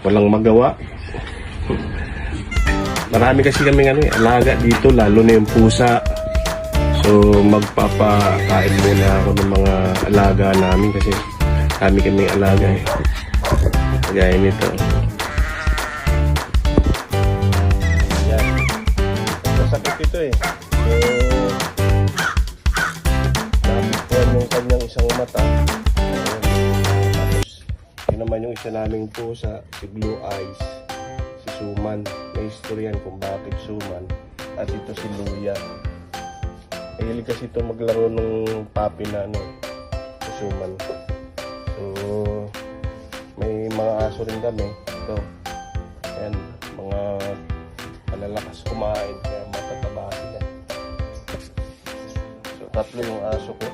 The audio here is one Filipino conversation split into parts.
walang magawa. Marami kasi kami alaga dito, lalo na yung pusa. So magpapakain muna ako ng mga alaga namin kasi kami alaga eh. Kagaya nito. Yan. Masakit ito eh. So nabigyan yung kanyang isang mata. Tapos yun naman yung isa naming pusa, si Blue Eyes, si Suman. May history yan kung bakit Suman. At ito si Luya. Mahilig kasi ito maglaro ng puppy na si Suman. So may mga aso rin kami. Ito. Ayan, mga malalakas kumain kaya matataba sila. So 3 yung aso ko.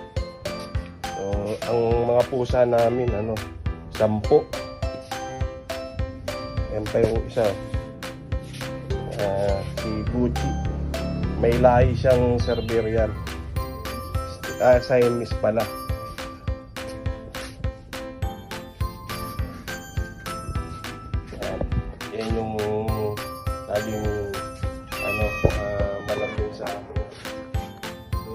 So ang mga pusa namin 10. Ayan pa yung isa. Si Gucci. May lahi siyang Siberian. Siamese pala. Yan yung laging malapit sa akin. So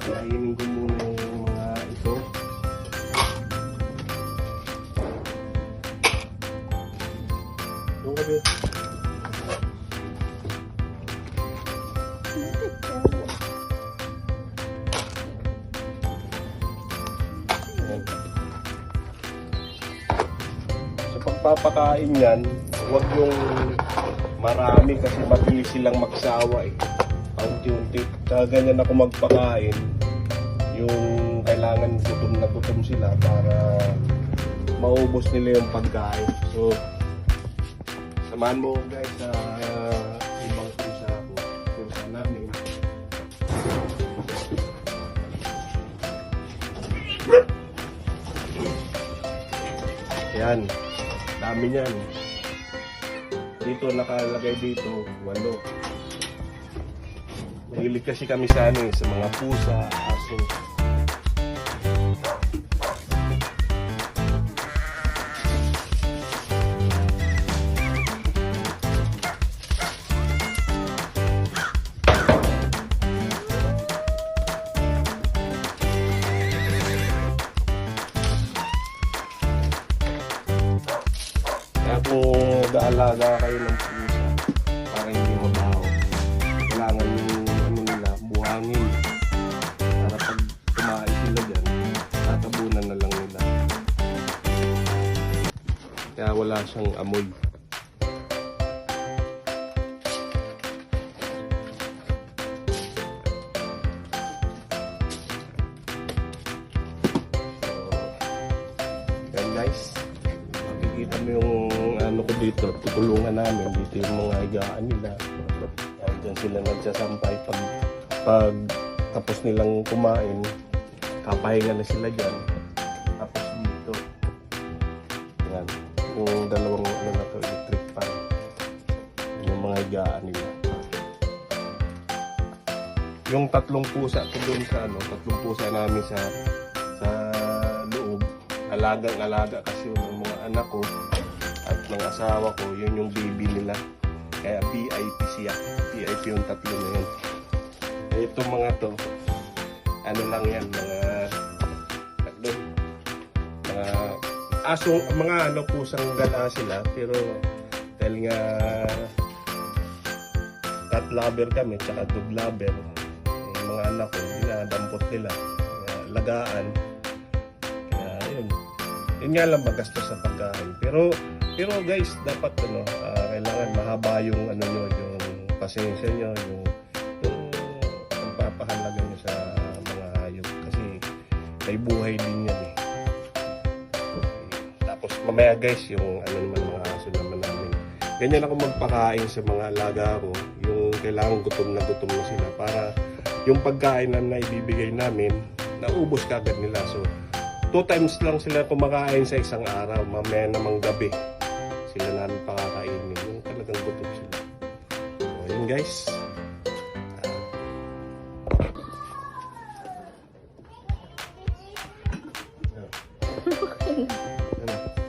kainin ko muna yung mga ito. Yung gabi. Pagpapakain yan, huwag yung marami kasi mabilis silang magsawa eh. Paunti-unti. Kaya ganyan ako magpakain, yung kailangan gutom na gutom sila para maubos nila yung pagkain. So samahan mo guys sa ibang pusa namin. Yan. Dami niyan. Dito nakalagay dito 8. Mahilig kasi kami sa mga pusa, aso. Kung nag-aalaga kayo ng pusa para hindi mabaho, kailangan yung nila buhangin para pag kumain sila dyan, tatabunan na lang nila kaya wala siyang amoy. So yan guys, makikita mo yung ko dito, tutulungan namin dito yung mga higaan nila. Diyan sila nagsasampay pag tapos nilang kumain, kapahinga na sila dyan. Tapos dito yan, yung dalawang na to, electric fan, yung mga higaan nila. Yung 3 pusa ko dun sa 3 pusa namin sa loob, alagang-alaga kasi yung mga anak ko at ng asawa ko, yun yung baby nila. Kaya VIP siya. VIP yung 3 na yun. Itong mga to, lang yan, mga asong, mga pusang gala sila. Pero dahil nga cat lover kami, tsaka dog lover, yung mga anak ko, dinadampot nila. Lagaan. Kaya yun nga lang magastos sa pagkain. Pero guys, dapat kailangan mahaba yung yung pasensya nyo, yung pagpapahalaga nyo sa mga hayop kasi may buhay din yan eh. Tapos mamaya guys, yung naman mga aso naman namin. Ganyan ako magpakain sa mga alaga ko, yung kailangan gutom na sila para yung pagkain na ibibigay namin, naubos kagad nila. So 2 times lang sila kumakain sa isang araw, mamaya namang gabi sila namin pakakainin yung talagang gutom sila. So yun guys,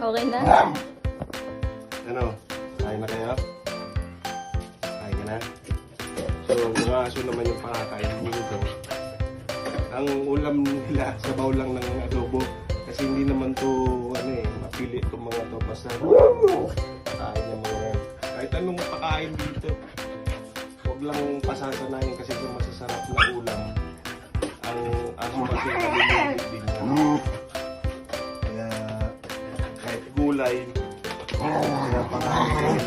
Okay na? Ano? Kain na kayo? Kain ka na? So, mga aso naman yung pakakain nito. Ang ulam nila, sabaw lang ng adobo. Kasi hindi naman to, mapili itong mga to. Basta, kain yung mga yan. Kahit anong pakain dito, huwag lang pasasanayin kasi yung masasarap na ulam. Ang aso kasi nalililig din niya. Kaya, kahit gulay, kaya pakain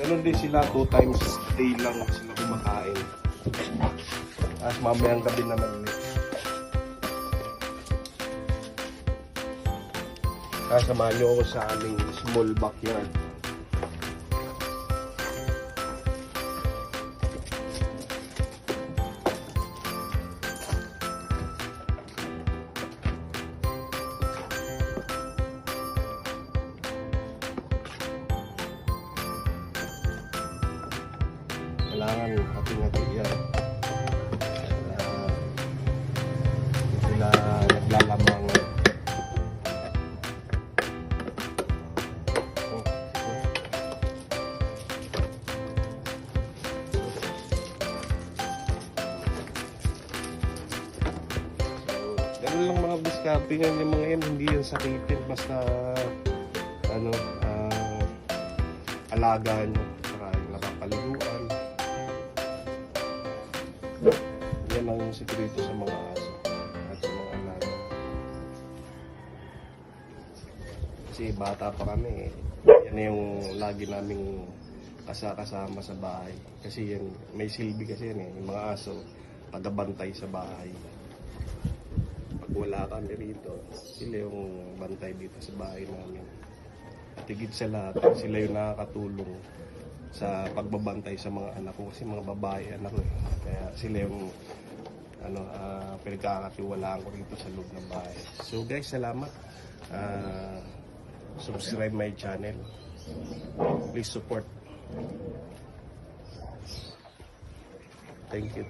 ganun din sila, 2 times a day lang sila kumakain. At mamayang gabi naman ulit. Kasamahan nyo ako sa aming small backyard. Kailangan hati-hati yan. Sila naglalamang. Ganun lang mga biskapingan yung mga yan, hindi yan sakitin, basta alagaan nyo, saka yung nakapaliguan. Yan ang sikreto sa mga aso at sa mga alaga. Kasi bata pa kami, yan yung lagi naming kasama sa bahay. Kasi yan, may silbi kasi yan yung mga aso, tagabantay sa bahay. Pag wala kami rito, sila yung bantay dito sa bahay namin. At higit sa lahat, sila yung nakakatulong sa pagbabantay sa mga anak ko kasi mga babae anak ko. Kaya sila yung pinagkakatiwalaan ko rito sa loob ng bahay. So guys, salamat. Subscribe my channel. Please support. Thank you.